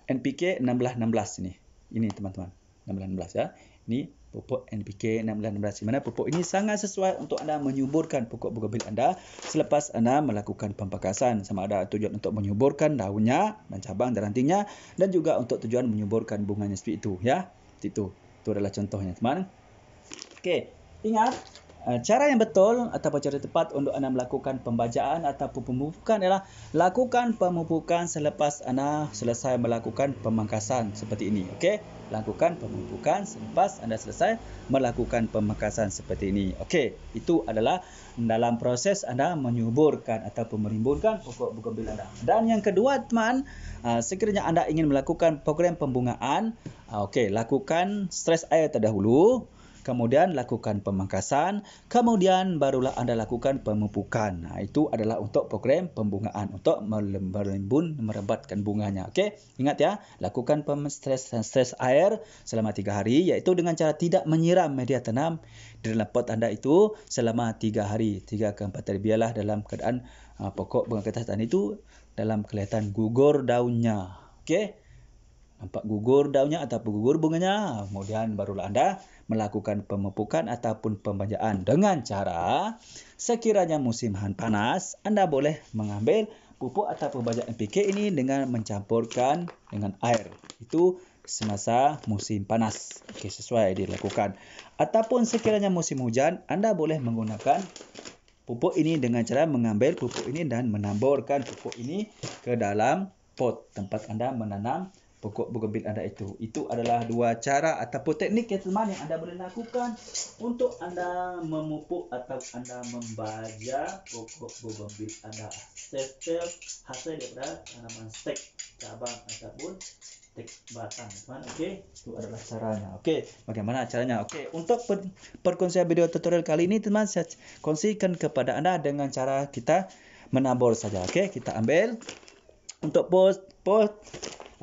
NPK 1616 ini. Ini teman-teman, 1616 ya. Ini pupuk NPK 1616. Di mana pupuk ini sangat sesuai untuk anda menyuburkan pokok bougainville anda selepas anda melakukan pemangkasan. Sama ada tujuan untuk menyuburkan daunnya dan cabang dan rantingnya, dan juga untuk tujuan menyuburkan bunganya seperti itu ya. Itu adalah contohnya teman. Okey, ingat cara yang betul atau cara tepat untuk anda melakukan pembajaan ataupun pemupukan adalah lakukan pemupukan selepas anda selesai melakukan pemangkasan seperti ini. Okey, lakukan pemupukan selepas anda selesai melakukan pemangkasan seperti ini. Okey, itu adalah dalam proses anda menyuburkan ataupun merimbunkan pokok bougainville anda. Dan yang kedua teman, sekiranya anda ingin melakukan program pembungaan, okey, lakukan stres air terdahulu. Kemudian lakukan pemangkasan, kemudian barulah anda lakukan pemupukan. Itu adalah untuk program pembungaan, untuk merimbun, merebatkan bunganya. Okey, ingat ya, lakukan stres air selama 3 hari, iaitu dengan cara tidak menyiram media tanam di dalam pot anda itu selama 3 hari, 3 ke 4 hari. Biarlah dalam keadaan pokok bunga kertas tani itu dalam kelihatan gugur daunnya. Okey, nampak gugur daunnya ataupun gugur bunganya, kemudian barulah anda melakukan pemupukan ataupun pembajaan dengan cara sekiranya musim panas, anda boleh mengambil pupuk atau pembajaan NPK ini dengan mencampurkan dengan air. Itu semasa musim panas. Okey, sesuai dilakukan. Ataupun sekiranya musim hujan, anda boleh menggunakan pupuk ini dengan cara mengambil pupuk ini dan menaburkan pupuk ini ke dalam pot tempat anda menanam pokok bougainville anda itu. Itu adalah 2 cara ataupun teknik ya teman yang anda boleh lakukan untuk anda memupuk atau anda membaja pokok bougainville anda. Setiap hasil daripada tanaman stek cabang ataupun stek batang teman. Okey, itu adalah caranya. Okey, bagaimana caranya? Okey, untuk perkongsian video tutorial kali ini teman, saya kongsikan kepada anda dengan cara kita menabur saja. Okey, kita ambil untuk pot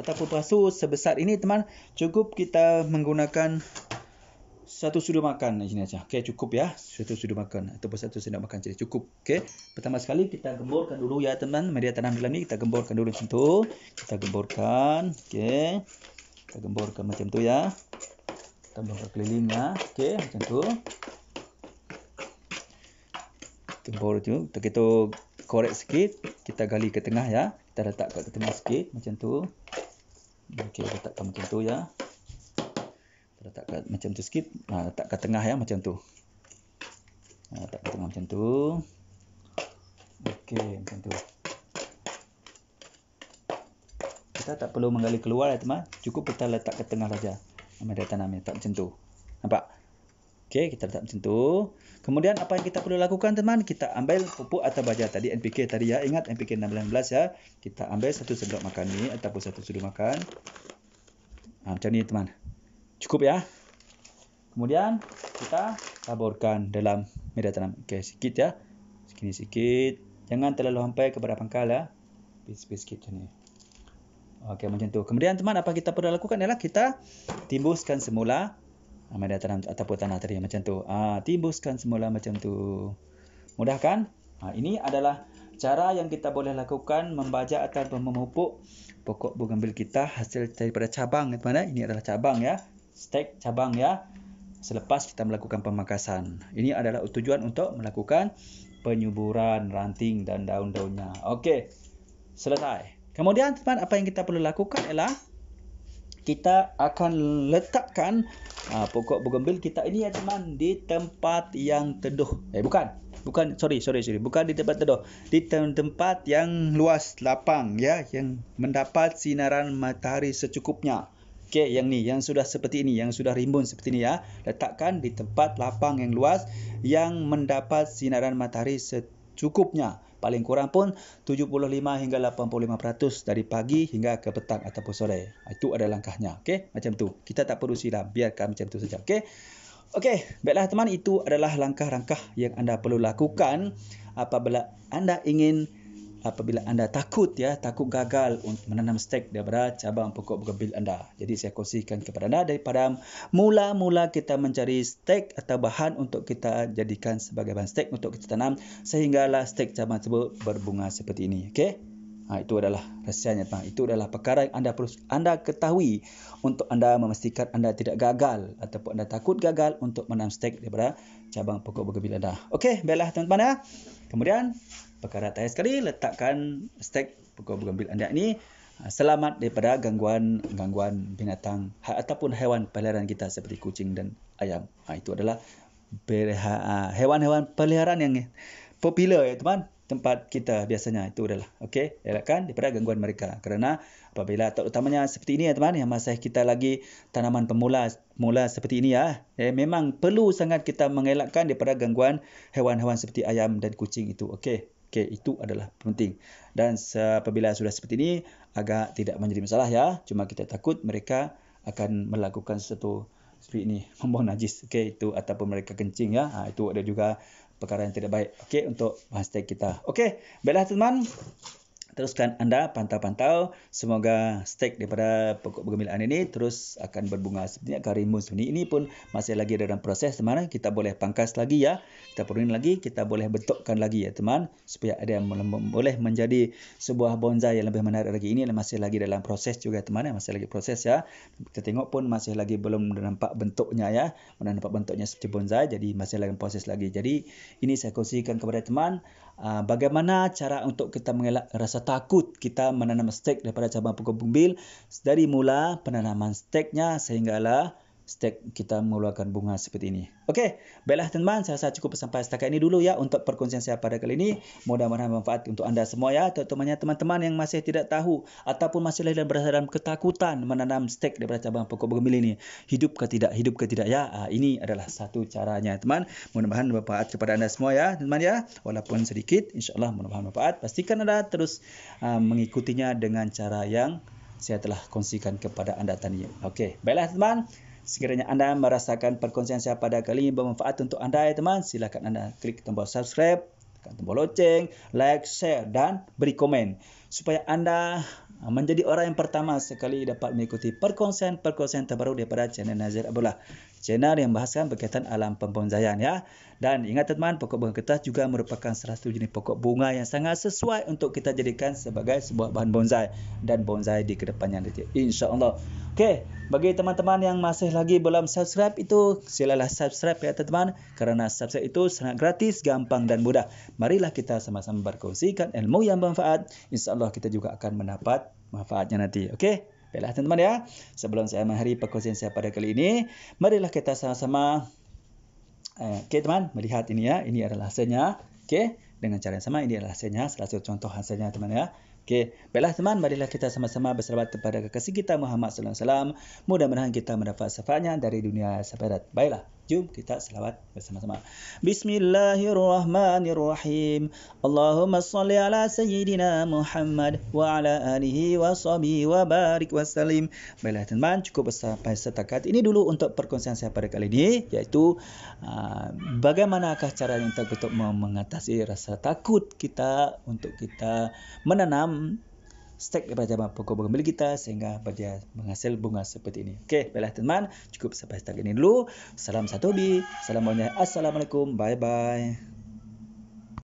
ataupun pasu sebesar ini teman, cukup kita menggunakan 1 sudu makan di sini aja. Okey, cukup ya. 1 sudu makan ataupun 1 sendok makan jadi cukup. Okey. Pertama sekali kita gemburkan dulu ya teman, media tanam dalam ni kita gemburkan dulu macam tu. Kita gemburkan. Okey. Kita gemburkan macam tu ya. Kita gemburkan kelilingnya. Okey, macam tu. Gembur tu, kita korek sikit, kita gali ke tengah ya. Kita letak ke tengah sikit macam tu. Okey, letakkan macam tu ya. Letakkan macam tu sikit. Letak ke tengah ya, macam tu. Letak ke tengah macam tu. Okey, macam tu. Kita tak perlu menggali keluar ya teman. Cukup kita letak ke tengah saja. Media tanam letak macam tu. Nampak? Okey, kita letak macam tu. Kemudian apa yang kita perlu lakukan teman? Kita ambil pupuk atau baja tadi, NPK tadi ya. Ingat NPK 16 ya. Kita ambil 1 sendok makan ni ataupun 1 sudu makan. Macam ni teman. Cukup ya. Kemudian kita taburkan dalam media tanam. Okey, sikit ya. Segini sikit. Jangan terlalu sampai kepada pangkal ya. Sikit macam ni. Okey, macam tu. Kemudian teman, apa kita perlu lakukan ialah kita timbuskan semula media tanam ataupun tanah tadi macam tu. Timbuskan semula macam tu. Mudah kan? Ini adalah cara yang kita boleh lakukan membajak atau memupuk pokok bougainville kita hasil daripada cabang. Ini adalah cabang ya. Stek cabang ya. Selepas kita melakukan pemangkasan. Ini adalah tujuan untuk melakukan penyuburan ranting dan daun-daunnya. Okey. Selesai. Kemudian teman, apa yang kita perlu lakukan ialah kita akan letakkan pokok bougainville kita ini ya teman di tempat yang teduh. Bukan di tempat teduh, di tempat yang luas, lapang ya, yang mendapat sinaran matahari secukupnya. Okey, yang sudah seperti ini, yang sudah rimbun seperti ini ya. Letakkan di tempat lapang yang luas yang mendapat sinaran matahari secukupnya. Paling kurang pun 75 hingga 85% dari pagi hingga ke petang ataupun sore. Itu adalah langkahnya. Okey, macam tu. Kita tak perlu siram, biarkan macam tu saja. Okey. Okey, baiklah teman, itu adalah langkah-langkah yang anda perlu lakukan apabila anda takut gagal untuk menanam stek daripada cabang pokok bougainville anda. Jadi saya kongsikan kepada anda daripada mula-mula kita mencari stek atau bahan untuk kita jadikan sebagai bahan stek untuk kita tanam sehinggalah stek cabang tersebut berbunga seperti ini. Okey? Itu adalah rahsianya teman. Itu adalah perkara yang anda ketahui untuk anda memastikan anda tidak gagal ataupun anda takut gagal untuk menanam stek daripada cabang pokok bougainville anda. Okey, baiklah teman-teman ya. Kemudian perkara terakhir sekali, letakkan stek pokok bougainville anda ini selamat daripada gangguan binatang ataupun haiwan peliharaan kita seperti kucing dan ayam. Itu adalah hewan-hewan peliharaan yang popular ya teman. Tempat kita biasanya itu adalah elakkan daripada gangguan mereka, kerana apabila terutamanya seperti ini ya teman, yang masih kita lagi tanaman pemula seperti ini ya, memang perlu sangat kita mengelakkan daripada gangguan hewan-hewan seperti ayam dan kucing itu. Okey, itu adalah penting. Dan apabila sudah seperti ini agak tidak menjadi masalah ya, cuma kita takut mereka akan melakukan sesuatu seperti ini, membuang najis itu ataupun mereka kencing ya. Itu ada juga perkara yang tidak baik untuk bahan stek kita. Baiklah teman, teruskan anda pantau-pantau, semoga stek daripada pokok bougainville anda ini terus akan berbunga seperti akan rimbun seperti ini. Ini pun masih lagi dalam proses teman. Kita boleh pangkas lagi ya, kita purunin lagi, kita boleh bentukkan lagi ya teman, supaya ada yang boleh menjadi sebuah bonsai yang lebih menarik lagi. Ini masih lagi dalam proses juga teman, masih lagi proses ya. Kita tengok pun masih lagi belum nampak bentuknya ya, mana nampak bentuknya seperti bonsai, jadi masih lagi proses lagi. Jadi ini saya kongsikan kepada teman bagaimana cara untuk kita mengelak rasa takut kita menanam stek daripada cabang pokok bougainville dari mula penanaman steknya sehinggalah stek kita mengeluarkan bunga seperti ini. Baiklah teman-teman, saya rasa cukup sampai setakat ini dulu ya untuk perkongsian saya pada kali ini. Mudah-mudahan manfaat untuk anda semua ya, terutamanya teman-teman yang masih tidak tahu ataupun masih berada dalam ketakutan menanam stek daripada cabang pokok bougainville ini. Hidup ke tidak ya. Ini adalah satu caranya teman. Mudah-mudahan bermanfaat kepada anda semua ya teman ya. Walaupun sedikit, insya-Allah mudah-mudahan bermanfaat. Pastikan anda terus mengikutinya dengan cara yang saya telah kongsikan kepada anda tadi. Baiklah teman. Sekiranya anda merasakan perkongsian saya pada kali ini bermanfaat untuk anda ya teman, silakan anda klik tombol subscribe, tekan tombol loceng, like, share dan beri komen supaya anda menjadi orang yang pertama sekali dapat mengikuti perkongsian terbaru daripada channel Nazir Abdullah, channel yang bahaskan berkaitan alam pembonsaian ya. Dan ingat teman, pokok bunga kertas juga merupakan salah satu jenis pokok bunga yang sangat sesuai untuk kita jadikan sebagai sebuah bahan bonsai dan bonsai di kedepannya nanti, insya-Allah. Bagi teman-teman yang masih lagi belum subscribe itu, silalah subscribe ya teman-teman, kerana subscribe itu sangat gratis, gampang dan mudah. Marilah kita sama-sama berkongsikan ilmu yang bermanfaat. Insya-Allah kita juga akan mendapat manfaatnya nanti. Baiklah teman-teman ya. Sebelum saya mengakhiri perkongsian saya pada kali ini, marilah kita sama-sama teman, melihat ini ya. Ini adalah hasilnya. Dengan cara yang sama, ini adalah hasilnya, salah satu contoh hasilnya teman ya. Baiklah teman, marilah kita sama-sama berselawat kepada kekasih kita Muhammad sallallahu alaihi wasallam. Mudah-mudahan kita mendapat syafaatnya dari dunia sampai akhirat. Baiklah, jom kita selawat bersama-sama. Bismillahirrahmanirrahim. Allahumma salli ala sayyidina Muhammad wa ala alihi wa sahbihi wa barik wa sallim. Baiklah teman, cukup sampai setakat ini dulu untuk perkongsian saya pada kali ini, iaitu bagaimanakah cara untuk mengatasi rasa takut kita untuk kita menanam stek daripada pokok bougainvillea kita sehingga dia menghasil bunga seperti ini. Okey, baiklah teman, cukup sampai setakat ini dulu. Salam satu hobi. Assalamualaikum. Bye bye.